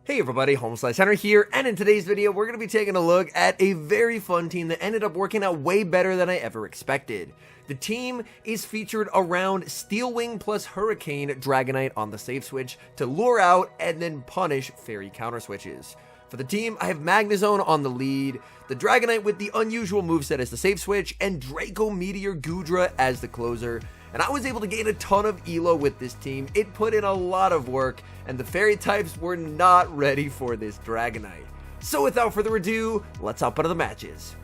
Hey everybody, HomeSliceHenry here, and in today's video we're going to be taking a look at a very fun team that ended up working out way better than I ever expected. The team is featured around Steelwing plus Hurricane Dragonite on the save switch to lure out and then punish fairy counter switches. For the team, I have Magnezone on the lead, the Dragonite with the unusual moveset as the save switch, and Draco Meteor Goodra as the closer. And I was able to gain a ton of elo with this team. It put in a lot of work, and the fairy types were not ready for this Dragonite. So without further ado, let's hop into the matches.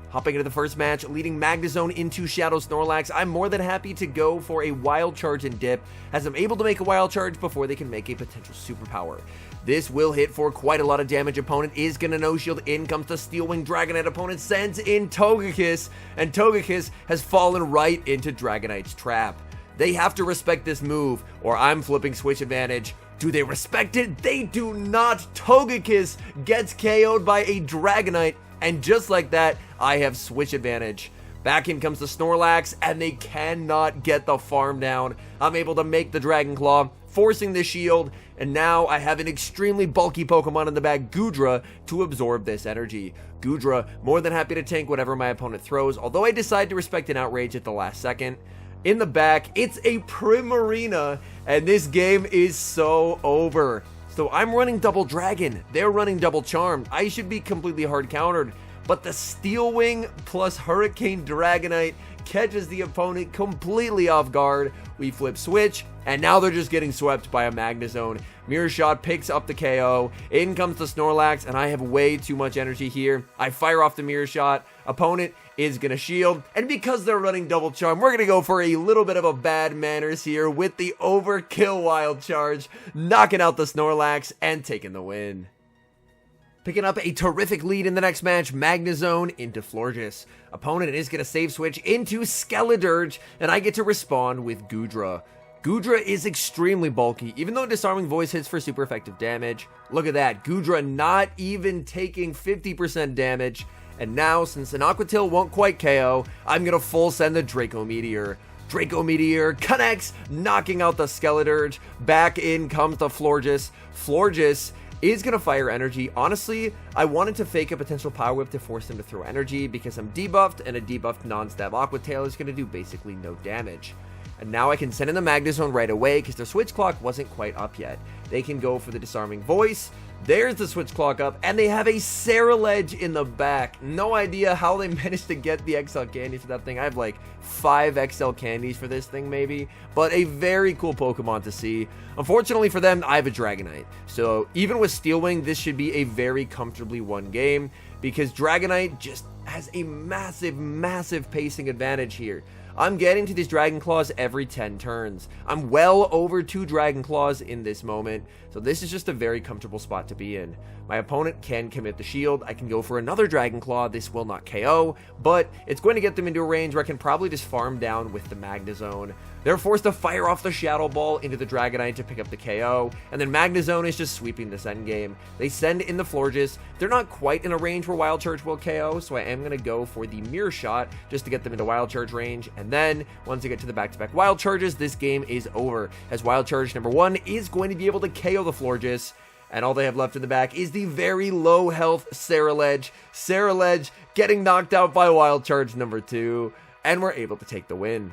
Hopping into the first match, leading Magnezone into Shadow Snorlax, I'm more than happy to go for a Wild Charge and Dip, as I'm able to make a Wild Charge before they can make a potential superpower. This will hit for quite a lot of damage. Opponent is going to no-shield. In comes the Steelwing Dragonite. Opponent sends in Togekiss, and Togekiss has fallen right into Dragonite's trap. They have to respect this move, or I'm flipping switch advantage. Do they respect it? They do not. Togekiss gets KO'd by a Dragonite, and just like that, I have switch advantage. Back in comes the Snorlax, and they cannot get the farm down. I'm able to make the Dragon Claw, forcing the shield, and now I have an extremely bulky Pokemon in the back, Goodra, to absorb this energy. Goodra, more than happy to tank whatever my opponent throws, although I decide to respect an Outrage at the last second. In the back, it's a Primarina, and this game is so over. So I'm running double Dragon, they're running double Charmed. I should be completely hard countered, but the Steelwing plus Hurricane Dragonite catches the opponent completely off guard. We flip switch, and now they're just getting swept by a Magnezone. Mirror Shot picks up the KO. In comes the Snorlax, and I have way too much energy here. I fire off the Mirror Shot. Opponent is going to shield, and because they're running double charm, we're going to go for a little bit of a bad manners here with the overkill Wild Charge, knocking out the Snorlax and taking the win. Picking up a terrific lead in the next match, Magnezone into Florges. Opponent is going to save switch into Skeledirge, and I get to respond with Goodra. Goodra is extremely bulky, even though Disarming Voice hits for super effective damage. Look at that, Goodra not even taking 50% damage. And now, since an Aqua Tail won't quite KO, I'm going to full send the Draco Meteor. Draco Meteor connects, knocking out the Skeledirge. Back in comes the Florges. Florges is going to fire energy. Honestly, I wanted to fake a potential Power Whip to force him to throw energy because I'm debuffed, and a debuffed non-stab Aqua Tail is going to do basically no damage. And now I can send in the Magnezone right away because their switch clock wasn't quite up yet. They can go for the Disarming Voice. There's the switch clock up, and they have a Ceruledge in the back. No idea how they managed to get the XL candies for that thing. I have like 5 XL candies for this thing maybe, but a very cool Pokemon to see. Unfortunately for them, I have a Dragonite. So even with Steelwing, this should be a very comfortably won game because Dragonite just has a massive pacing advantage here. I'm getting to these Dragon Claws every 10 turns. I'm well over 2 Dragon Claws in this moment, so this is just a very comfortable spot to be in. My opponent can commit the shield. I can go for another Dragon Claw. This will not KO, but it's going to get them into a range where I can probably just farm down with the Magnezone. They're forced to fire off the Shadow Ball into the Dragonite to pick up the KO, and then Magnezone is just sweeping this endgame. They send in the Florges. They're not quite in a range where Wild Charge will KO, so I am going to go for the Mirror Shot just to get them into Wild Charge range, and then once I get to the back-to-back Wild Charges, this game is over, as Wild Charge number 1 is going to be able to KO the Florges, and all they have left in the back is the very low health Ceruledge. Ceruledge getting knocked out by Wild Charge number 2, and we're able to take the win.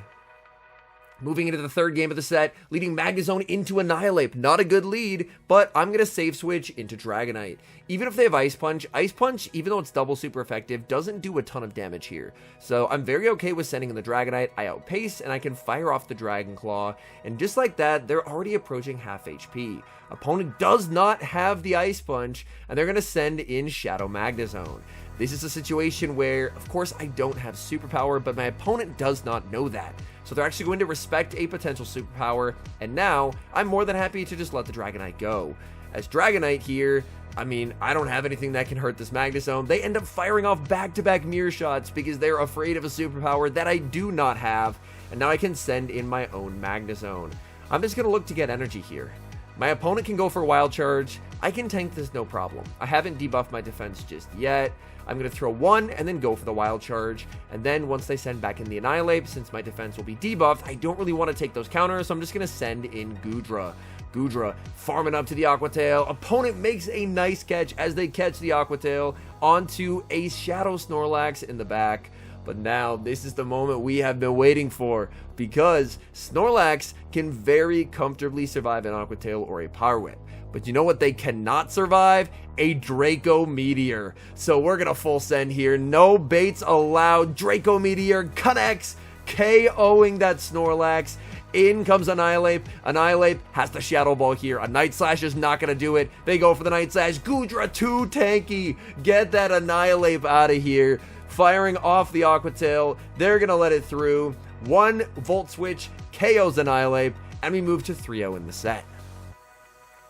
Moving into the third game of the set, leading Magnezone into Annihilate. Not a good lead, but I'm going to save switch into Dragonite. Even if they have Ice Punch, even though it's double super effective, doesn't do a ton of damage here. So I'm very okay with sending in the Dragonite. I outpace, and I can fire off the Dragon Claw. And just like that, they're already approaching half HP. Opponent does not have the Ice Punch, and they're going to send in Shadow Magnezone. This is a situation where, of course, I don't have superpower, but my opponent does not know that. So they're actually going to respect a potential superpower, and now I'm more than happy to just let the Dragonite go. As Dragonite here, I mean, I don't have anything that can hurt this Magnezone. They end up firing off back-to-back Mirror Shots because they're afraid of a superpower that I do not have, and now I can send in my own Magnezone. I'm just going to look to get energy here. My opponent can go for Wild Charge. I can tank this no problem. I haven't debuffed my defense just yet. I'm going to throw 1 and then go for the Wild Charge. And then once they send back in the Annihilate, since my defense will be debuffed, I don't really want to take those counters, so I'm just going to send in Goodra. Goodra farming up to the Aqua Tail. Opponent makes a nice catch as they catch the Aqua Tail onto a Shadow Snorlax in the back. But now this is the moment we have been waiting for, because Snorlax can very comfortably survive an Aqua Tail or a Power Whip. But you know what they cannot survive? A Draco Meteor. So we're going to full send here. No baits allowed. Draco Meteor connects, KOing that Snorlax. In comes Annihilate. Annihilate has the Shadow Ball here. A Night Slash is not going to do it. They go for the Night Slash. Goodra too tanky. Get that Annihilate out of here. Firing off the Aqua Tail. They're going to let it through. One Volt Switch KOs Annihilate. And we move to 3-0 in the set.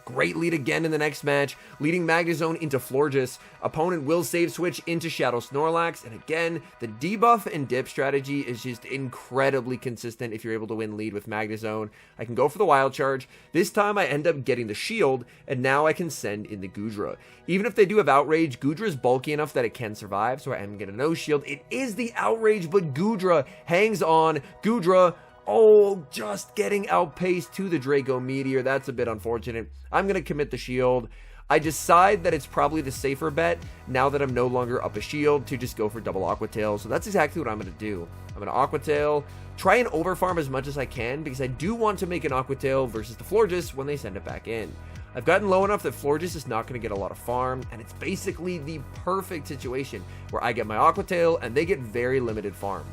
Great lead again in the next match, leading Magnezone into Florges. Opponent will save switch into Shadow Snorlax, and again, the debuff and dip strategy is just incredibly consistent if you're able to win lead with Magnezone. I can go for the Wild Charge. This time I end up getting the shield, and now I can send in the Goodra. Even if they do have Outrage, Goodra is bulky enough that it can survive, so I am getting no shield. It is the Outrage, but Goodra hangs on. Goodra, oh, just getting outpaced to the Draco Meteor. That's a bit unfortunate. I'm going to commit the shield. I decide that it's probably the safer bet, now that I'm no longer up a shield, to just go for double Aqua Tail. So that's exactly what I'm going to do. I'm going to Aqua Tail, try and overfarm as much as I can, because I do want to make an Aqua Tail versus the Florges when they send it back in. I've gotten low enough that Florges is not going to get a lot of farm, and it's basically the perfect situation where I get my Aqua Tail and they get very limited farm.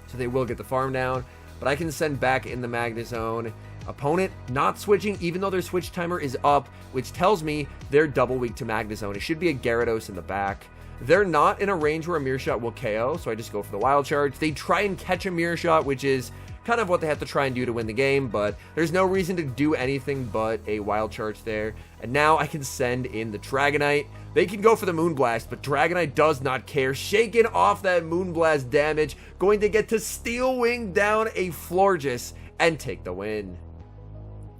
So they will get the farm down, but I can send back in the Magnezone. Opponent not switching, even though their switch timer is up, which tells me they're double weak to Magnezone. It should be a Gyarados in the back. They're not in a range where a Mirror Shot will KO, so I just go for the Wild Charge. They try and catch a Mirror Shot, which is kind of what they have to try and do to win the game, but there's no reason to do anything but a Wild Charge there. And now I can send in the Dragonite. They can go for the Moonblast, but Dragonite does not care. Shaking off that Moonblast damage, going to get to Steel Wing down a Florges and take the win.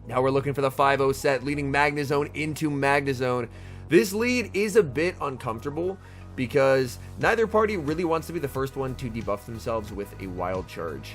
Now we're looking for the 5-0 set, leading Magnezone into Magnezone. This lead is a bit uncomfortable because neither party really wants to be the first one to debuff themselves with a Wild Charge.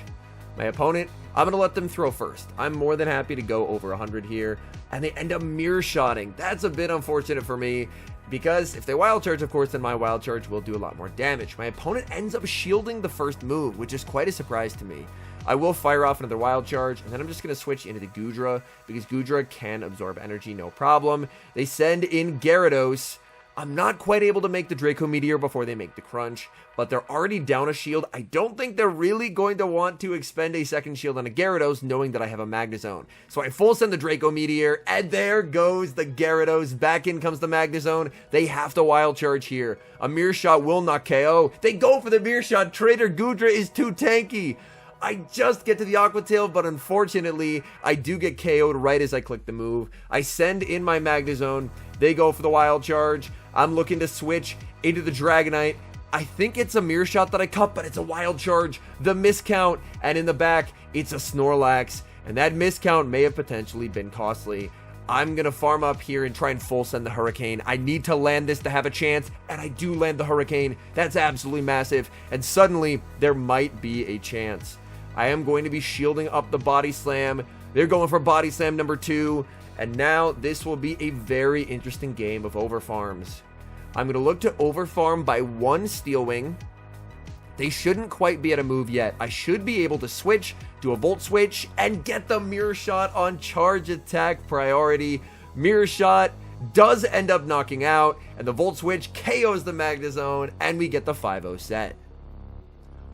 My opponent, I'm going to let them throw first. I'm more than happy to go over 100 here, and they end up Mirror Shotting. That's a bit unfortunate for me, because if they Wild Charge, of course, then my Wild Charge will do a lot more damage. My opponent ends up shielding the first move, which is quite a surprise to me. I will fire off another Wild Charge, and then I'm just going to switch into the Goodra, because Goodra can absorb energy, no problem. They send in Gyarados. I'm not quite able to make the Draco Meteor before they make the crunch, but they're already down a shield. I don't think they're really going to want to expend a second shield on a Gyarados, knowing that I have a Magnezone. So I full send the Draco Meteor, and there goes the Gyarados. Back in comes the Magnezone. They have to Wild Charge here. A Mirror Shot will not KO. They go for the Mirror Shot. Trader Goodra is too tanky. I just get to the Aqua Tail, but unfortunately, I do get KO'd right as I click the move. I send in my Magnezone. They go for the Wild Charge. I'm looking to switch into the Dragonite. I think it's a Mirror Shot that I cut, but it's a Wild Charge. The miscount, and in the back, it's a Snorlax. And that miscount may have potentially been costly. I'm going to farm up here and try and full send the Hurricane. I need to land this to have a chance, and I do land the Hurricane. That's absolutely massive, and suddenly, there might be a chance. I am going to be shielding up the Body Slam. They're going for Body Slam number 2. And now this will be a very interesting game of overfarms. I'm going to look to overfarm by 1 Steel Wing. They shouldn't quite be at a move yet. I should be able to switch, do a Volt Switch, and get the Mirror Shot on charge attack priority. Mirror Shot does end up knocking out, and the Volt Switch KOs the Magnezone, and we get the 5-0 set.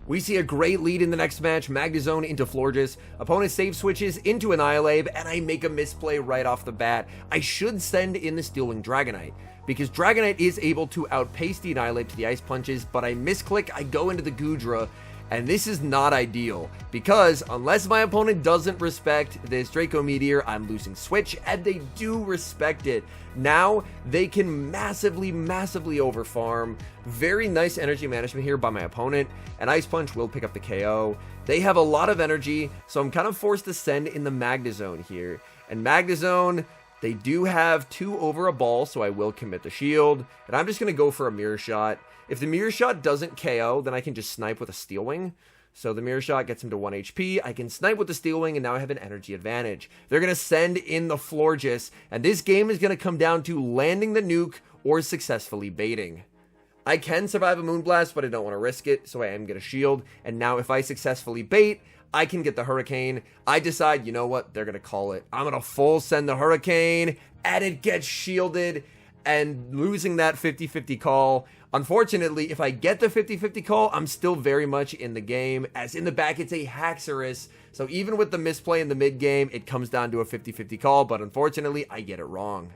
We see a great lead in the next match, Magnezone into Florges. Opponent save switches into Annihilate, and I make a misplay right off the bat. I should send in the Steel Wing Dragonite, because Dragonite is able to outpace the Annihilate to the Ice Punches, but I misclick, I go into the Goodra, and this is not ideal, because unless my opponent doesn't respect this Draco Meteor, I'm losing switch, and they do respect it. Now, they can massively overfarm. Very nice energy management here by my opponent, and Ice Punch will pick up the KO. They have a lot of energy, so I'm kind of forced to send in the Magnezone here. And Magnezone, they do have 2 over a ball, so I will commit the shield, and I'm just going to go for a Mirror Shot. If the Mirror Shot doesn't KO, then I can just snipe with a Steel Wing. So the Mirror Shot gets him to 1 HP. I can snipe with the Steel Wing, and now I have an energy advantage. They're going to send in the Florges, and this game is going to come down to landing the nuke or successfully baiting. I can survive a Moonblast, but I don't want to risk it, so I am going to shield. And now if I successfully bait, I can get the Hurricane. I decide, you know what, they're going to call it. I'm going to full send the Hurricane, and it gets shielded, and losing that 50-50 call. Unfortunately, if I get the 50-50 call, I'm still very much in the game, as in the back it's a Haxorus. So even with the misplay in the mid game, it comes down to a 50-50 call, but unfortunately, I get it wrong.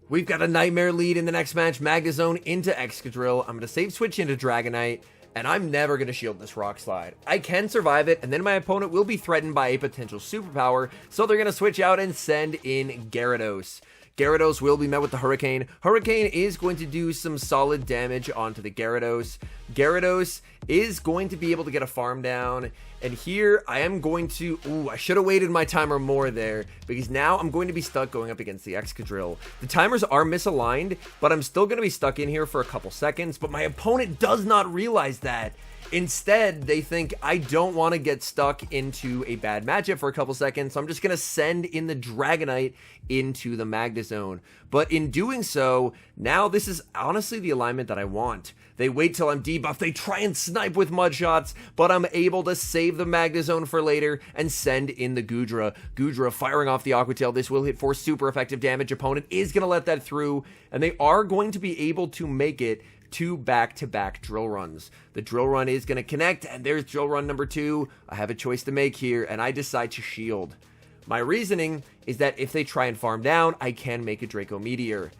We've got a Nightmare lead in the next match, Magnezone into Excadrill. I'm going to save switch into Dragonite, and I'm never going to shield this Rock Slide. I can survive it, and then my opponent will be threatened by a potential superpower, so they're going to switch out and send in Gyarados. Gyarados will be met with the Hurricane. Hurricane is going to do some solid damage onto the Gyarados. Gyarados is going to be able to get a farm down. And here I am going to... Ooh, I should have waited my timer more there, because now I'm going to be stuck going up against the Excadrill. The timers are misaligned, but I'm still going to be stuck in here for a couple seconds. But my opponent does not realize that. Instead, they think I don't want to get stuck into a bad matchup for a couple seconds, so I'm just going to send in the Dragonite into the Magnezone. But in doing so, now this is honestly the alignment that I want. They wait till I'm debuffed, they try and snipe with Mud Shots, but I'm able to save the Magnezone for later and send in the Goodra. Goodra firing off the Aqua Tail. This will hit for super effective damage. Opponent is going to let that through, and they are going to be able to make it 2 back-to-back drill runs. The drill run is going to connect, and there's drill run number 2. I have a choice to make here, and I decide to shield. My reasoning is that if they try and farm down, I can make a Draco Meteor.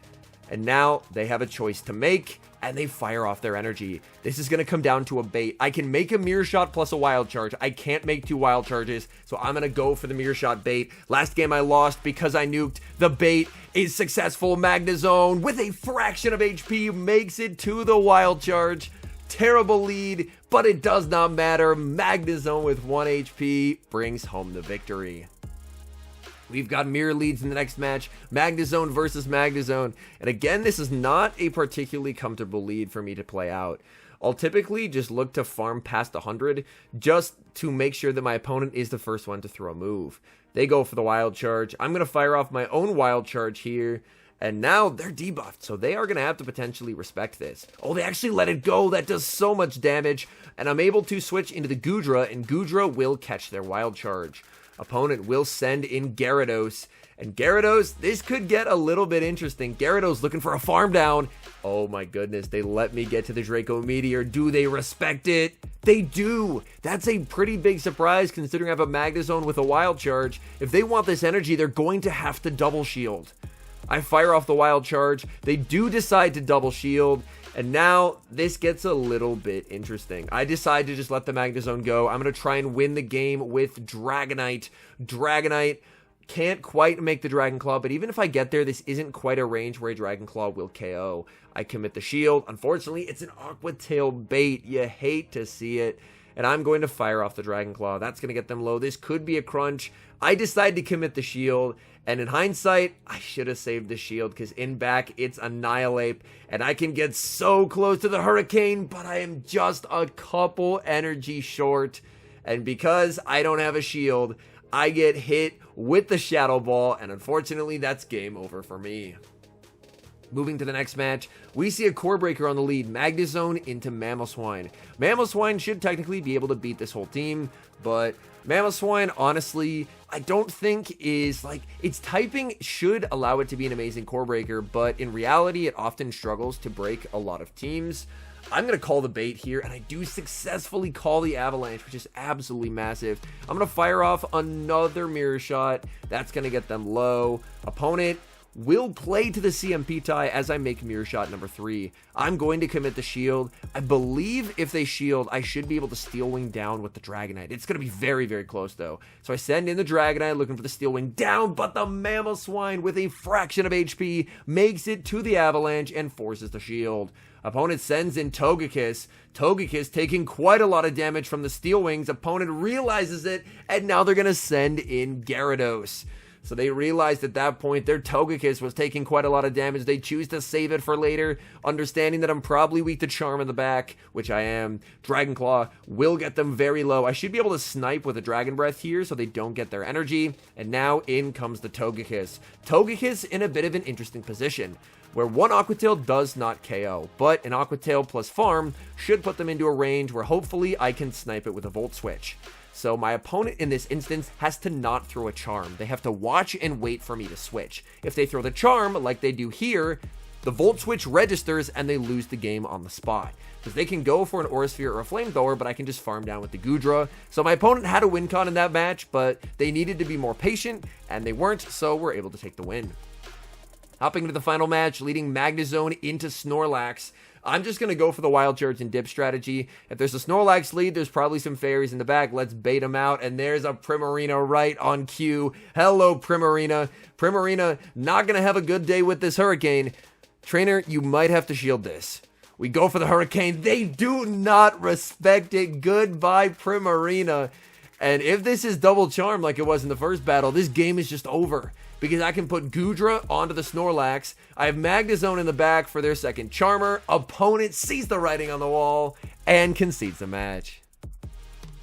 And now they have a choice to make, and they fire off their energy. This is going to come down to a bait. I can make a Mirror Shot plus a Wild Charge. I can't make 2 Wild Charges, so I'm going to go for the Mirror Shot bait. Last game I lost because I nuked. The bait is successful. Magnezone, with a fraction of HP, makes it to the Wild Charge. Terrible lead, but it does not matter. Magnezone with 1 HP brings home the victory. We've got mirror leads in the next match, Magnezone versus Magnezone, and again, this is not a particularly comfortable lead for me to play out. I'll typically just look to farm past 100 just to make sure that my opponent is the first one to throw a move. They go for the Wild Charge. I'm going to fire off my own Wild Charge here, and now they're debuffed, so they are going to have to potentially respect this. Oh, they actually let it go. That does so much damage, and I'm able to switch into the Goodra, and Goodra will catch their Wild Charge. Opponent will send in Gyarados, and Gyarados, this could get a little bit interesting. Gyarados looking for a farm down. Oh my goodness, they let me get to the Draco Meteor. Do they respect it? They do. That's a pretty big surprise considering I have a Magnezone with a Wild Charge. If they want this energy, they're going to have to double shield. I fire off the Wild Charge. They do decide to double shield. And now this gets a little bit interesting. I decide to just let the Magnezone go. I'm going to try and win the game with Dragonite. Dragonite can't quite make the Dragon Claw, but even if I get there, this isn't quite a range where a Dragon Claw will KO. I commit the shield. Unfortunately, it's an Aqua Tail bait. You hate to see it. And I'm going to fire off the Dragon Claw. That's going to get them low. This could be a crunch. I decide to commit the shield. And in hindsight, I should have saved the shield because in back, it's Annihilate. And I can get so close to the Hurricane, but I am just a couple energy short. And because I don't have a shield, I get hit with the Shadow Ball. And unfortunately, that's game over for me. Moving to the next match, we see a Core Breaker on the lead, Magnezone into Mamoswine. Mamoswine should technically be able to beat this whole team, but Mamoswine, honestly, I don't think is, like, its typing should allow it to be an amazing Core Breaker, but in reality, it often struggles to break a lot of teams. I'm going to call the bait here, and I do successfully call the Avalanche, which is absolutely massive. I'm going to fire off another Mirror Shot. That's going to get them low. Opponent will play to the CMP tie as I make Mirror Shot number 3. I'm going to commit the shield. I believe if they shield, I should be able to Steel Wing down with the Dragonite. It's going to be very, very close, though. So I send in the Dragonite looking for the Steel Wing down, but the Mamoswine with a fraction of HP makes it to the Avalanche and forces the shield. Opponent sends in Togekiss. Togekiss taking quite a lot of damage from the Steel Wings. Opponent realizes it, and now they're going to send in Gyarados. So they realized at that point their Togekiss was taking quite a lot of damage. They choose to save it for later, understanding that I'm probably weak to Charm in the back, which I am. Dragon Claw will get them very low. I should be able to snipe with a Dragon Breath here so they don't get their energy. And now in comes the Togekiss. Togekiss in a bit of an interesting position, where one Aqua Tail does not KO, but an Aqua Tail plus Farm should put them into a range where hopefully I can snipe it with a Volt Switch. So my opponent in this instance has to not throw a Charm. They have to watch and wait for me to switch. If they throw the Charm, like they do here, the Volt Switch registers and they lose the game on the spot. Because they can go for an Aura Sphere or a Flamethrower, but I can just farm down with the Goodra. So my opponent had a win con in that match, but they needed to be more patient, and they weren't, so we're able to take the win. Hopping into the final match, leading Magnezone into Snorlax. I'm just going to go for the Wild Charge and Dip strategy. If there's a Snorlax lead, there's probably some fairies in the back. Let's bait them out. And there's a Primarina right on cue. Hello, Primarina. Primarina not going to have a good day with this Hurricane. Trainer, you might have to shield this. We go for the Hurricane. They do not respect it. Goodbye, Primarina. And if this is double charm like it was in the first battle, this game is just over. Because I can put Goodra onto the Snorlax. I have Magnezone in the back for their second Charmer. Opponent sees the writing on the wall and concedes the match.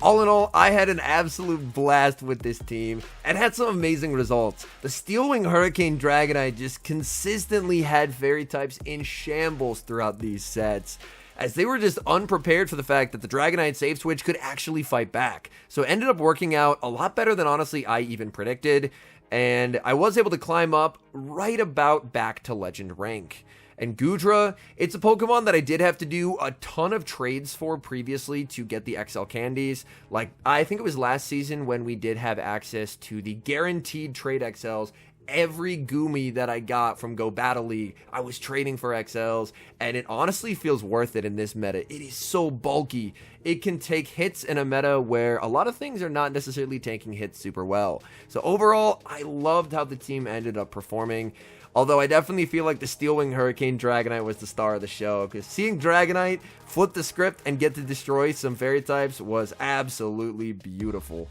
All in all, I had an absolute blast with this team and had some amazing results. The Steel Wing Hurricane Dragonite just consistently had fairy types in shambles throughout these sets, as they were just unprepared for the fact that the Dragonite Save Switch could actually fight back. So it ended up working out a lot better than honestly I even predicted. And I was able to climb up right about back to Legend rank. And Goodra, it's a Pokemon that I did have to do a ton of trades for previously to get the XL candies. Like, I think it was last season when we did have access to the guaranteed trade XLs. Every Goomy that I got from Go Battle League, I was trading for XLs, and it honestly feels worth it in this meta. It is so bulky. It can take hits in a meta where a lot of things are not necessarily taking hits super well. So overall, I loved how the team ended up performing. Although I definitely feel like the Steel Wing Hurricane Dragonite was the star of the show, because seeing Dragonite flip the script and get to destroy some fairy types was absolutely beautiful.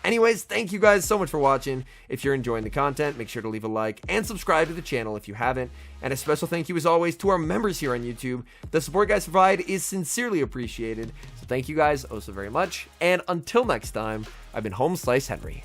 Anyways, thank you guys so much for watching. If you're enjoying the content, make sure to leave a like and subscribe to the channel if you haven't. And a special thank you as always to our members here on YouTube. The support you guys provide is sincerely appreciated. So thank you guys oh so very much. And until next time, I've been HomeSliceHenry.